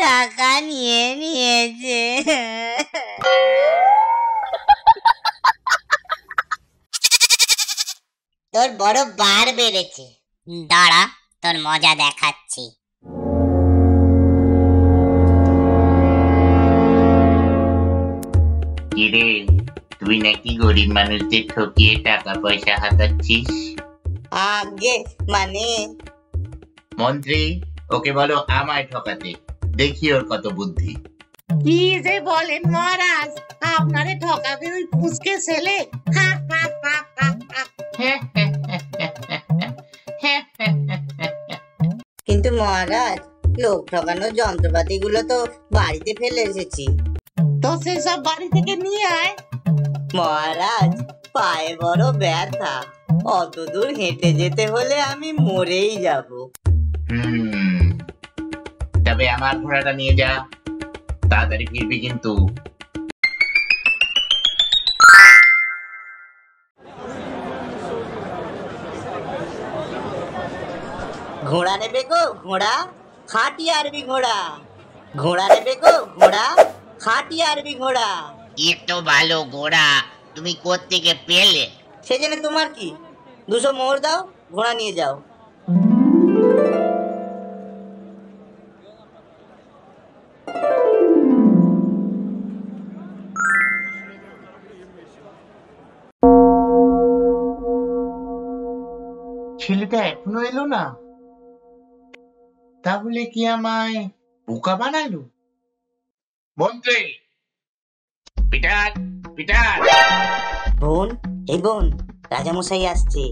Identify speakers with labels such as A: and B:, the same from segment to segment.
A: টাকা নিয়ে নিয়েছে। তোর বড় বার বেড়েছে, দাঁড়া তোর মজা দেখাচ্ছি।
B: কিরে, তুই নাকি গরিব মানুষদের ঠকিয়ে টাকা পয়সা হাতাচ্ছিস?
A: আগে মানে
B: মন্ত্রী, ওকে বলো আমায় ঠকাতে, দেখি ওর কত বুদ্ধি।
C: কি যে বলেন মহারাজ, আপনারে ঠকাবে ওই পুচকে ছেলে।
A: কিন্তু মহারাজ, লোক ঠকানোর যন্ত্রপাতি গুলো তো বাড়িতে ফেলে এসেছি।
C: তো সেসব বাড়ি থেকে নিয়ে আয়।
A: মহারাজ, পায়ে বড় ব্যথা, অত দূর হেঁটে যেতে হলে আমি মরেই যাব।
B: তবে আমার ঘোড়াটা নিয়ে যা, তাড়াতাড়ি ফিরবি কিন্তু।
A: ঘোড়া নেবে গো ঘোড়া, খাঁটি আরবি ঘোড়া। ঘোড়া নেবে গো ঘোড়া, খাঁটি আরবি ঘোড়া।
B: এত ভালো ঘোড়া তুমি কোত্থেকে পেলে?
A: সে জেনে তোমার কি? 200 মোহর দাও, ঘোড়া নিয়ে যাও।
B: ছেলেটা এখনো এলো না, তাহলে কি আমায় বোকা বানালো? মন্ত্রী, পিটার পিটার।
A: বোন, এই বোন, রাজামশাই আসছে,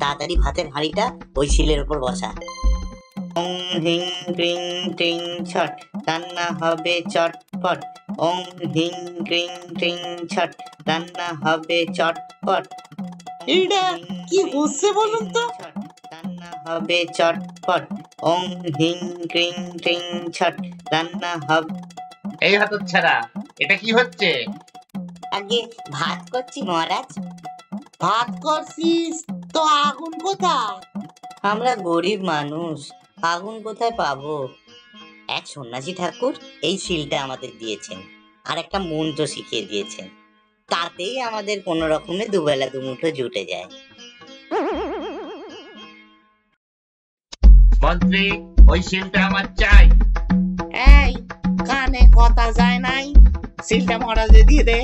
A: তাড়াতাড়ি ভাতের হাঁড়িটা ওই শিলের উপর বসা। ওং হিং ক্রিং টিং ছট, রান্না হবে চটপট। ওং হিং ক্রিং টিং ছট, রান্না হবে চটপট।
C: এটা কি হচ্ছে বলুন তো?
A: রান্না হবে চটপট। ওং হিং ক্রিং টিং ছট, রান্না হবে।
B: এই হতচ্ছাড়া, এটা কি হচ্ছে?
A: আগে ভাত করছি মহারাজ।
C: ভাত করছিস তো আগুন কোথায়?
A: আমরা গরিব মানুষ, আগুন কোথায় পাবো? এক সন্ন্যাসী ঠাকুর এই শিলটা আমাদের দিয়েছেন, আর একটা মন্ত্র শিখিয়ে দিয়েছেন, তাতেই আমাদের কোনো রকমে দুবেলা দুমুঠো জুটে যায়।
B: মন্ত্রী, ওই শিলটা আমার চাই।
C: এই, কানে কথা যায় নাই, সিলটা মহারাজে দিয়ে দে।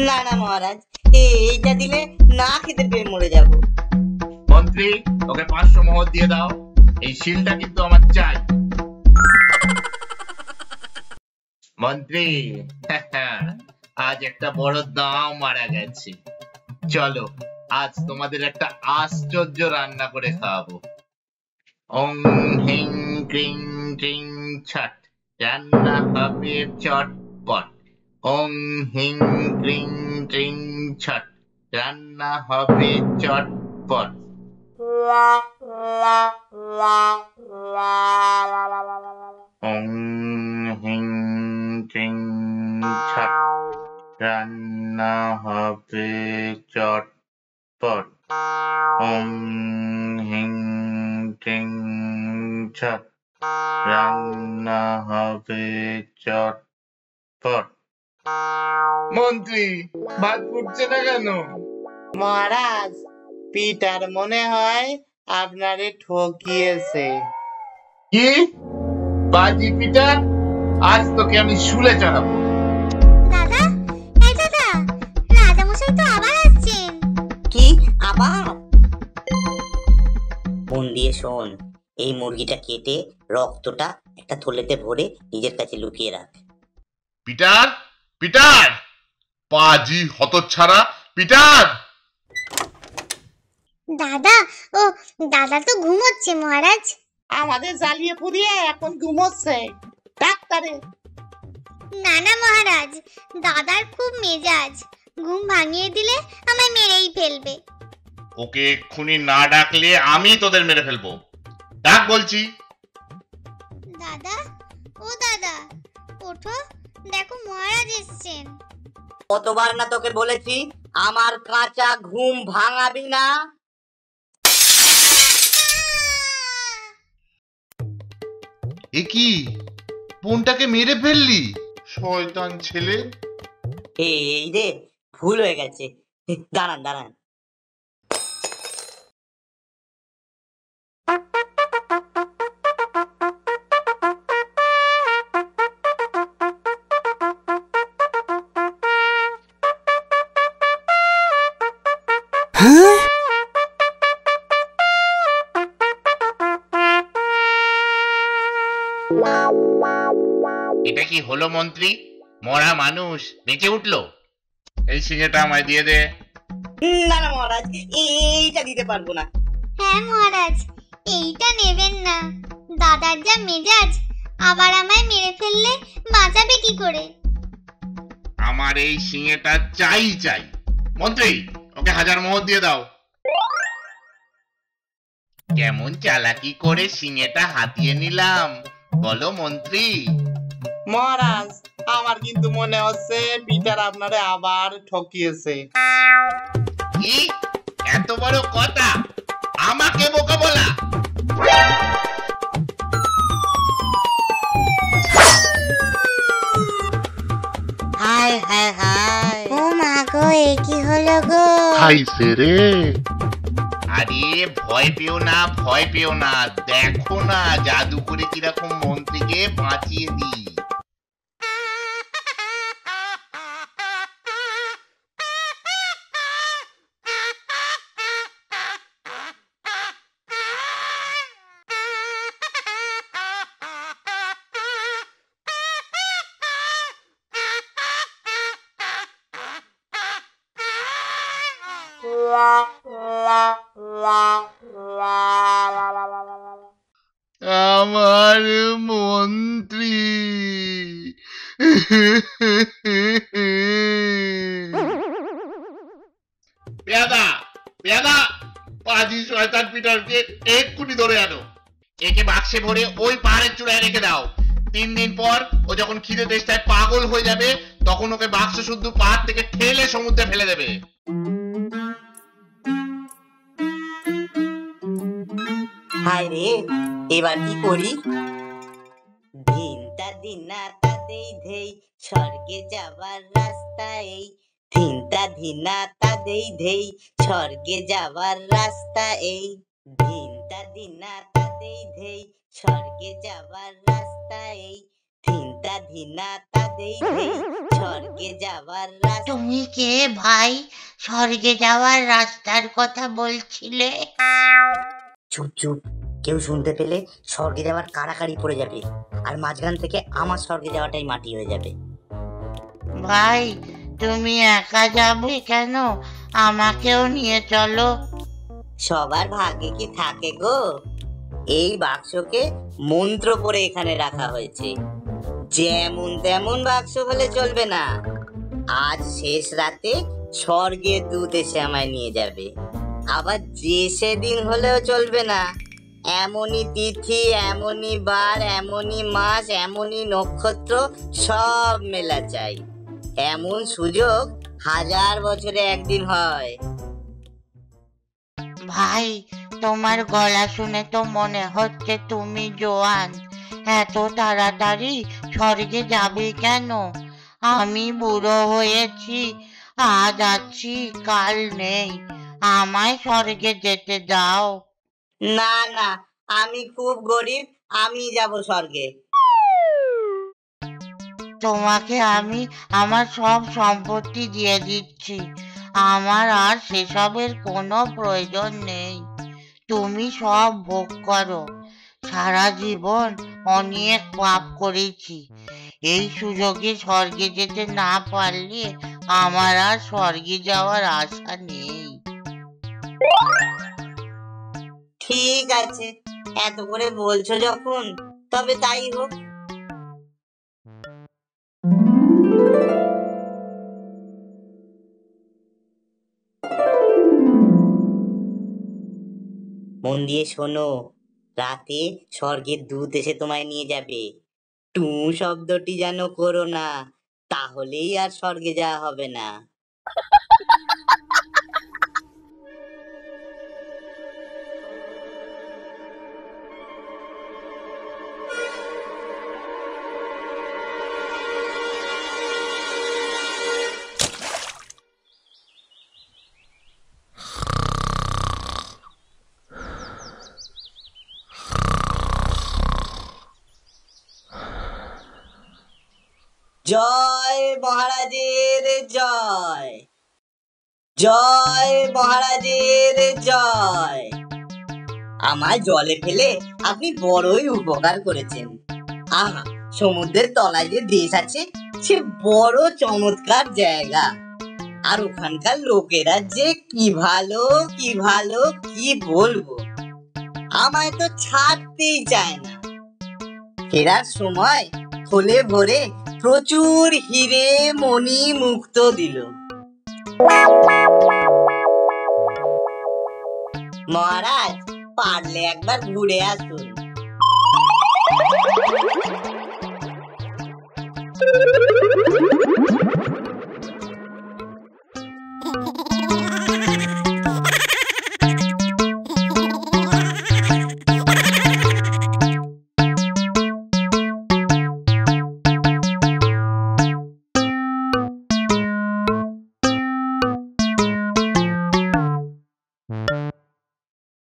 A: না না মহারাজ, এইটা দিলে না খেতে পেয়ে মরে যাব।
B: মন্ত্রী, ওকে 500 মোহর দিয়ে দাও, এই শিলটা কিন্তু আমার চাই। মন্ত্রী, আজ একটা বড় দাও মারা গেছে, চলো আজ তোমাদের একটা আশ্চর্য রান্না করে খাওয়াবো। ওং হিং ক্রিং টিং ছট, রান্না হবে চটপট। ওং হিং ক্রিং টিং ছট, রান্না হবে চটপট। ওং হিং ক্রিং ছট, রান্না হবে চটপট। ওং হিং ক্রিং ছট, রান্না হবে চটপট। মন্ত্রী, ভাত ফুটছে না কেন?
C: মহারাজ, পিটার মনে হয় আপনারে ঠকিয়েছে।
B: কি? বাজি পিটার, আজ তোকে আমি শুলে চড়াবো।
D: দাদা, এই দাদা, রাজামশাই তো আবার আসছেন।
A: কি আবার? মন দিয়ে শোন, এই মুরগিটা কেটে রক্তটা একটা থলেতে ভরে নিজের কাছে লুকিয়ে রাখ।
E: পিটার, পিটার, পাজি হতচ্ছাড়া পিটার!
D: দাদা, ও দাদা তো ঘুমোচ্ছে মহারাজ।
C: আমাদের জ্বালিয়ে পুড়িয়ে এখন ঘুমোচ্ছে। ডাক্তারে।
D: না না মহারাজ, দাদার খুব মেজাজ, ঘুম ভাঙিয়ে দিলে আমায় মেরেই ফেলবে।
E: ওকে এক্ষুনি না ডাকলে আমি তোদের মেরে ফেলবো। ডাক বলছি।
D: দাদা, ও দাদা, ওঠো, দেখো মহারাজ এসছেন।
A: কতবার না তোকে বলেছি আমার কাঁচা ঘুম ভাঙাবি না?
E: এ কি, বোনটাকে মেরে ফেললি, শয়তান ছেলে।
A: এই রে, ভুল হয়ে গেছে। দাঁড়ান দাঁড়ান।
B: এটা কি হলো মন্ত্রী? মরা মানুষ বেঁচে উঠলো? এই সিংহেটা আমায় দিয়ে দে।
A: না না মহারাজ, এইটা দিতে পারবো না।
D: হ্যাঁ মহারাজ, এইটা নেবেন না। দাদার যা মেজাজ, আবার আমায় মেরে ফেললে বাঁচাবে কি করে?
B: আমার এই সিংহেটা চাই চাই। মন্ত্রী, ওকে 1000 মোহর দিয়ে দাও। কেমন চালাকি করে সিংহেটা হাতিয়ে নিলাম বলো মন্ত্রী।
C: মহারাজ, আমার কিন্তু মনে হচ্ছে পিটার আপনারে আবার ঠকিয়েছে।
B: কি এত বড় কথা, আমাকে বোকা বলা?
A: হায় হায় হায়,
D: ও মা গো, এ কি হলো গো?
E: খাইছে রে।
B: আরে ভয় পেও না, ভয় পেও না, দেখো না জাদু করে কিরকম মন্ত্রীকে বাঁচিয়ে দিই। আমার মন্ত্রী। পেয়াদা, পেয়াদা, পাজি শয়তান পিটারকে এক্ষুনি ধরে আনো। একে বাক্সে ভরে ওই পাহাড়ের চূড়ায় রেখে দাও। 3 দিন পর ও যখন খিদে তেষ্টায় পাগল হয়ে যাবে, তখন ওকে বাক্স শুদ্ধ পাহাড় থেকে ঠেলে সমুদ্রে ফেলে দেবে।
A: হায় রে, এবার কি করি? দিনটা দিনা তা দেই ধেই, স্বর্গে যাবার রাস্তা এই। দিনটা দিনা তা দেই ধেই, স্বর্গে যাবার রাস্তা এই। দিনটা দিনা তা দেই ধেই, স্বর্গে যাবার রাস্তা এই। দিনটা দিনা তা দেই ধেই, স্বর্গে যাবার রাস্তা।
F: তুমি কে ভাই? স্বর্গে যাওয়ার রাস্তার কথা বলছিলে?
A: চুপ চুপ, কেউ শুনতে পেলে স্বর্গে যাওয়ার কাড়াকাড়ি পড়ে যাবে, আর মাঝখান থেকে আমার স্বর্গে যাওয়াটাই মাটি হয়ে যাবে।
F: ভাই, তুমি একা যাবে কেন? আমাকেও নিয়ে চলো।
A: সবার ভাগ্যে কি থাকে গো? এই বাক্সকে মন্ত্র করে এখানে রাখা হয়েছে। যেমন তেমন বাক্স হলে চলবে না। আজ শেষ রাতে স্বর্গের দূত এসে আমায় নিয়ে যাবে। আবার যে সেদিন হলেও চলবে না। এমনই তিথি, এমনই বার, এমনই মাস, এমনই নক্ষত্র, সব মেলা চাই। এমন সুযোগ 1000 বছরে একদিন হয়।
F: ভাই, তোমার গলা শুনে তো মনে হচ্ছে তুমি জোয়ান। এত তাড়াতাড়ি স্বর্গে যাবে কেন? আমি বুড়ো হয়েছি, আজ আছি কাল নেই। আমায় স্বর্গে যেতে দাও।
A: না না, আমি খুব গরিব, আমি যাব স্বর্গে।
F: তোমাকে আমি আমার সব সম্পত্তি দিয়ে দিচ্ছি। আমার আর সেসবের কোনো প্রয়োজন নেই। তুমি সব ভোগ করো। সারা জীবন অনেক পাপ করেছি। এই সুযোগে স্বর্গে যেতে না পারলে আমার আর স্বর্গে যাওয়ার আশা নেই।
A: ঠিক আছে, এত করে বলছো যখন, তবে তাই হোক। মন দিয়ে শোনো, রাতে স্বর্গের দূত এসে তোমায় নিয়ে যাবে। টু শব্দটি যেন করো না, তাহলেই আর স্বর্গে যাওয়া হবে না। জয় মহারাজের জয়, জয় মহারাজের জয়। আমায় জলে ফেলে আপনি বড়ই উপকার করেছেন। আহা, সমুদ্রের তলায় যে দেশ আছে সে বড় চমৎকার জায়গা। আর ওখানকার লোকেরা যে কি ভালো কি ভালো, কি বলবো। আমায় তো ছাড়তেই চায় না। ফেরার সময় থলে ভরে প্রচুর হিরে মণি মুক্ত দিল। মহারাজ, পারলে একবার ঘুরে আসুন।